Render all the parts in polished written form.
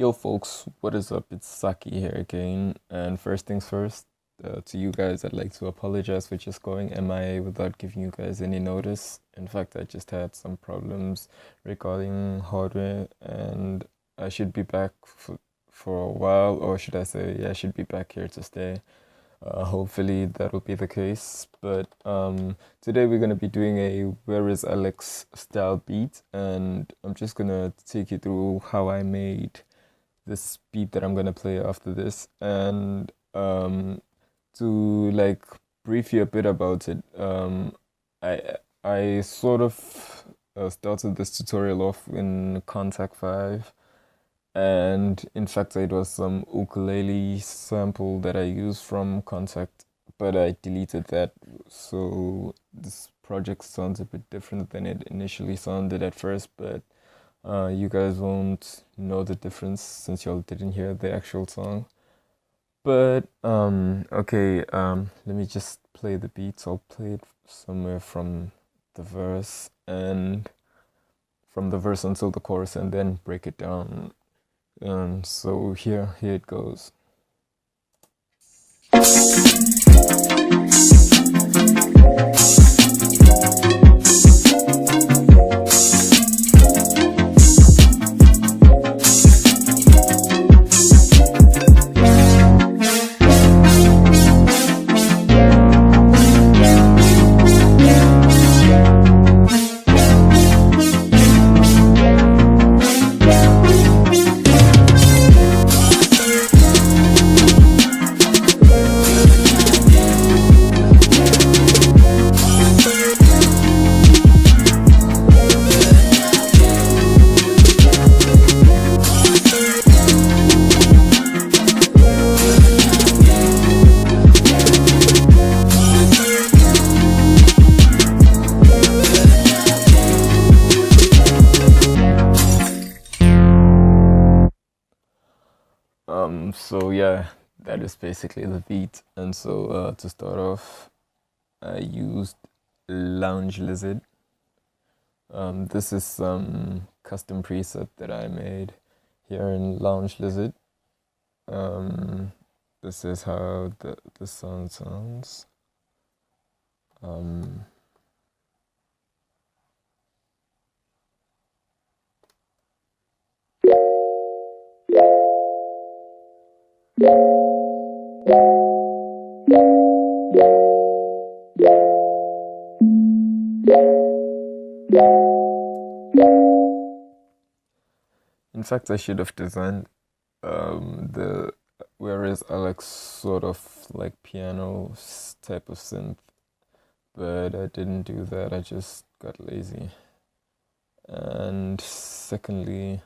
Yo, folks, what is up? It's Saki here again. And first things first, to you guys, I'd like to apologize for just going MIA without giving you guys any notice. In fact, I just had some problems regarding hardware, and I should be back for a while, or should I say, yeah, I should be back here to stay. Hopefully that'll be the case. But today we're gonna be doing a Where is Alex style beat, and I'm just gonna take you through how I made this beat that I'm gonna play after this, and to like brief you a bit about it. I sort of started this tutorial off in Contact 5, and in fact it was some ukulele sample that I used from Contact, but I deleted that, so this project sounds a bit different than it initially sounded at first, but you guys won't know the difference since y'all didn't hear the actual song. But okay, let me just play the beats. I'll play it somewhere from the verse and from the verse until the chorus, and then break it down. So here it goes. So yeah, that is basically the beat. And so to start off, I used Lounge Lizard. This is some custom preset that I made here in Lounge Lizard. This is how the sound sounds. In fact, I should have designed the Whereisalex sort of like piano type of synth, but I didn't do that. I just got lazy. And secondly,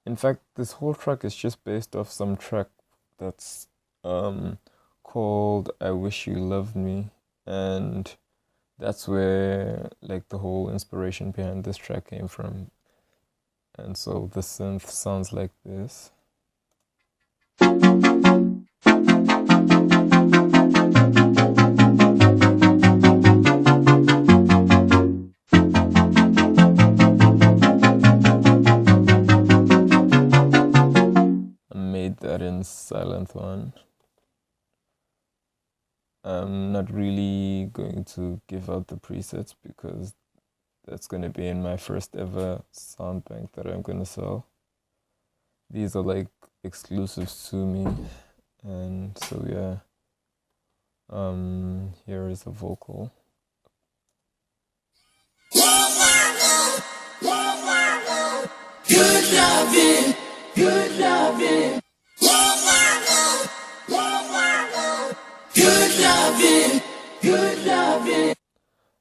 in fact, this whole track is just based off some track that's called I Wish You Loved Me, and that's where like the whole inspiration behind this track came from. And so the synth sounds like this. I made that in Silent One. I'm not really going to give out the presets because that's going to be in my first ever sound bank that I'm going to sell. These are like exclusives to me, and so yeah, here is a vocal. Good loving, good loving. Good loving, good loving.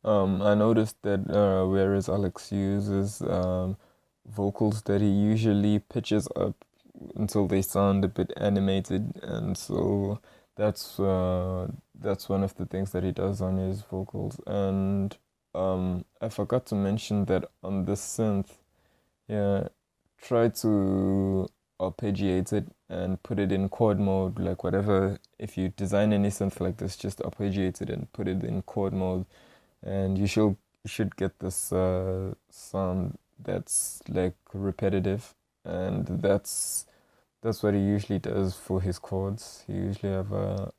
I noticed that whereas Alex uses vocals that he usually pitches up until they sound a bit animated, and so that's one of the things that he does on his vocals. And I forgot to mention that on this synth, yeah, try to arpeggiate it and put it in chord mode, like whatever. If you design any synth like this, just arpeggiate it and put it in chord mode, and you should get this sound that's like repetitive. and that's what he usually does for his chords. He usually have a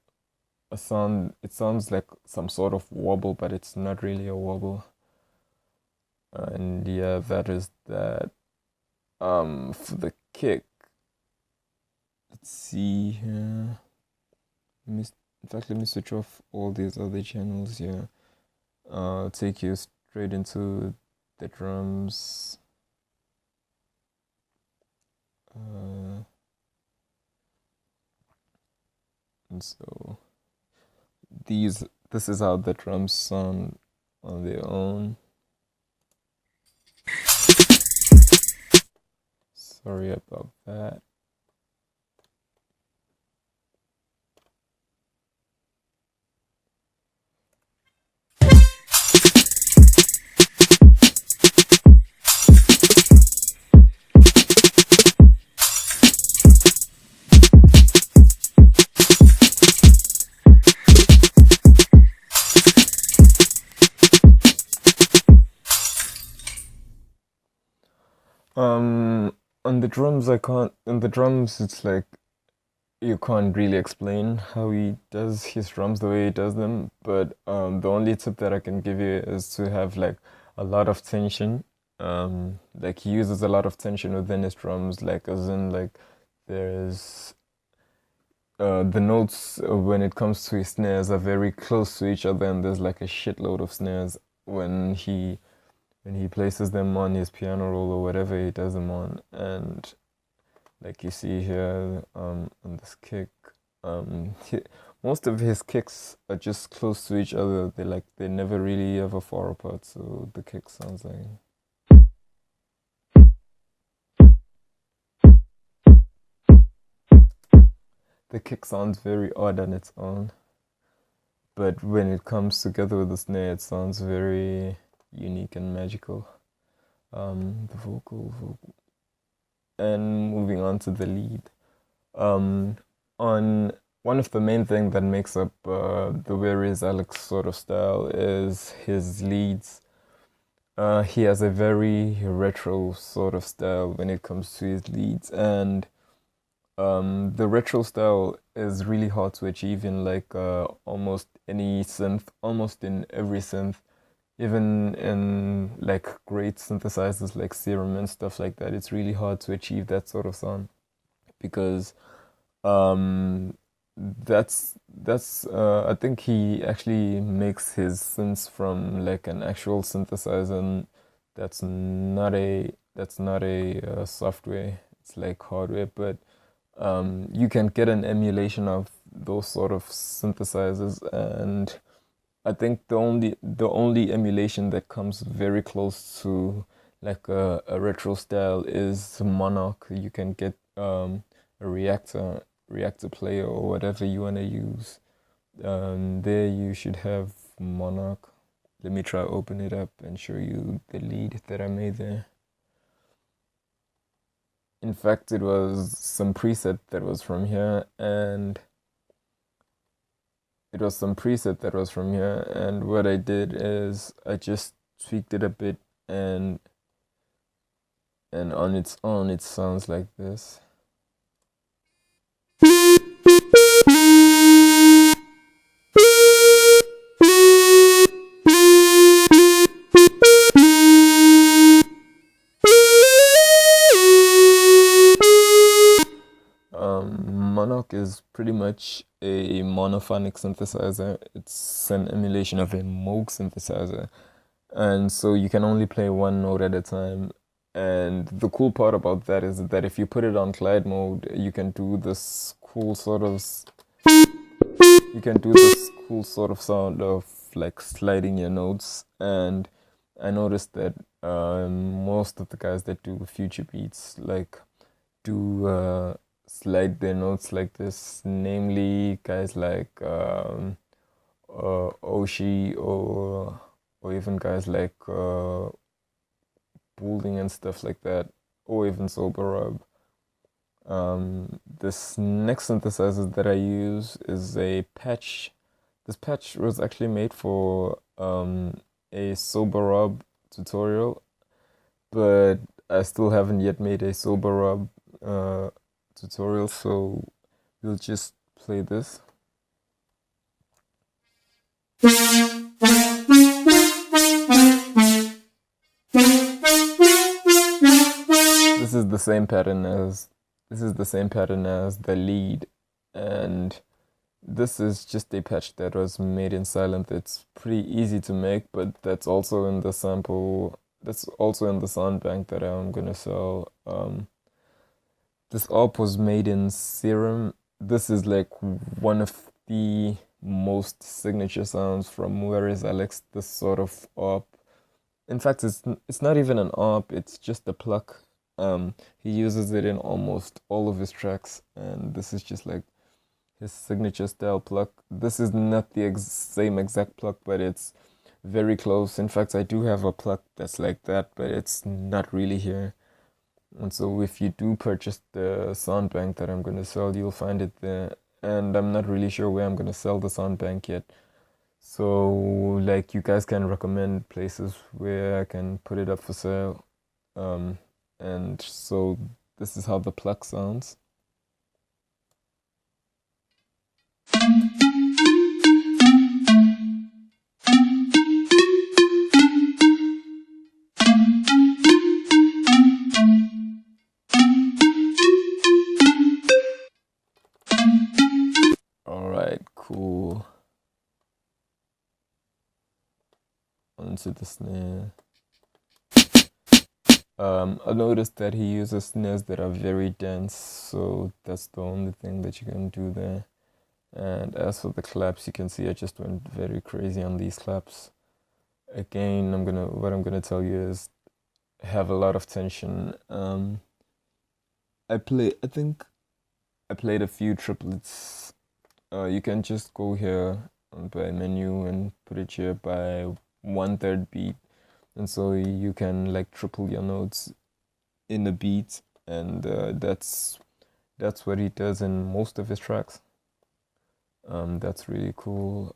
sound. It sounds like some sort of wobble, but it's not really a wobble. And yeah, that is that. For the kick, let's see here. In fact, let me switch off all these other channels here. Take you straight into the drums. And so this is how the drums sound on their own. Sorry about that. On the drums, I can't. On the drums, it's like you can't really explain how he does his drums the way he does them. But the only tip that I can give you is to have like a lot of tension. Like he uses a lot of tension within his drums, like as in like there's the notes when it comes to his snares are very close to each other, and there's like a shitload of snares when he places them on his piano roll or whatever he does them on. And like you see here on this kick, most of his kicks are just close to each other. They never really ever far apart, so the kick sounds like the kick sounds very odd on its own, but when it comes together with the snare, it sounds very unique and magical. The vocal, and moving on to the lead. On one of the main things that makes up the Whereisalex sort of style is his leads. He has a very retro sort of style when it comes to his leads, and the retro style is really hard to achieve in like almost any synth, almost in every synth, even in like great synthesizers like Serum and stuff like that. It's really hard to achieve that sort of sound because um, that's I think he actually makes his synths from like an actual synthesizer, and that's not a software. It's like hardware, but you can get an emulation of those sort of synthesizers, and I think the only emulation that comes very close to like a retro style is Monarch. You can get a reactor player or whatever you wanna use. There you should have Monarch. Let me try open it up and show you the lead that I made there. In fact, it was some preset that was from here, and what I did is I just tweaked it a bit, and on its own it sounds like this. Monarch is pretty much a monophonic synthesizer. It's an emulation of a Moog synthesizer, and so you can only play one note at a time. And the cool part about that is that if you put it on glide mode, you can do this cool sort of sound of like sliding your notes. And I noticed that most of the guys that do future beats like do slide their notes like this, namely guys like Oshi, or even guys like Boulding and stuff like that, or even Sober. This next synthesizer that I use is a patch. This patch was actually made for a Sober tutorial, but I still haven't yet made a sober rub tutorial, so we'll just play this. This is the same pattern as the lead, and this is just a patch that was made in Silent. It's pretty easy to make, but that's also in the sample. That's also in the sound bank that I'm gonna sell. This ARP was made in Serum. This is like one of the most signature sounds from Whereisalex. This sort of ARP. In fact, it's not even an ARP. It's just a pluck. He uses it in almost all of his tracks, and this is just like his signature style pluck. This is not the same exact pluck, but it's very close. In fact, I do have a pluck that's like that, but it's not really here. And so if you do purchase the sound bank that I'm going to sell, you'll find it there. And I'm not really sure where I'm going to sell the sound bank yet. So like you guys can recommend places where I can put it up for sale. And so this is how the pluck sounds. All right, cool. Onto the snare. I noticed that he uses snares that are very dense, so that's the only thing that you can do there. And as for the claps, you can see I just went very crazy on these claps. Again, what I'm gonna tell you is have a lot of tension. I think I played a few triplets. You can just go here by menu and put it here by 1/3 beat, and so you can like triple your notes in a beat, and that's what he does in most of his tracks. That's really cool.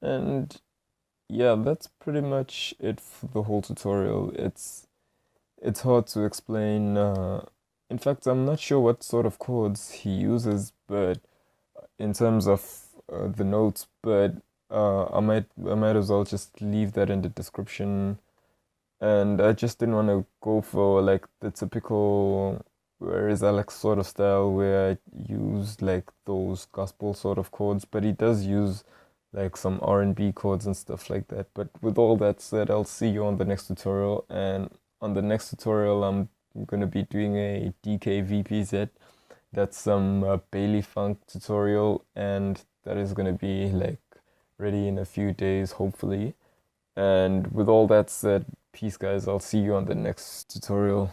And yeah, that's pretty much it for the whole tutorial. It's hard to explain. In fact, I'm not sure what sort of chords he uses, but in terms of the notes, but I might as well just leave that in the description. And I just didn't want to go for like the typical Whereisalex sort of style where I use like those gospel sort of chords, but he does use like some R&B chords and stuff like that. But with all that said, I'll see you on the next tutorial, and on the next tutorial I'm gonna be doing a DK VPZ. That's some Bailey Funk tutorial, and that is gonna be like ready in a few days, hopefully. And with all that said, peace guys, I'll see you on the next tutorial.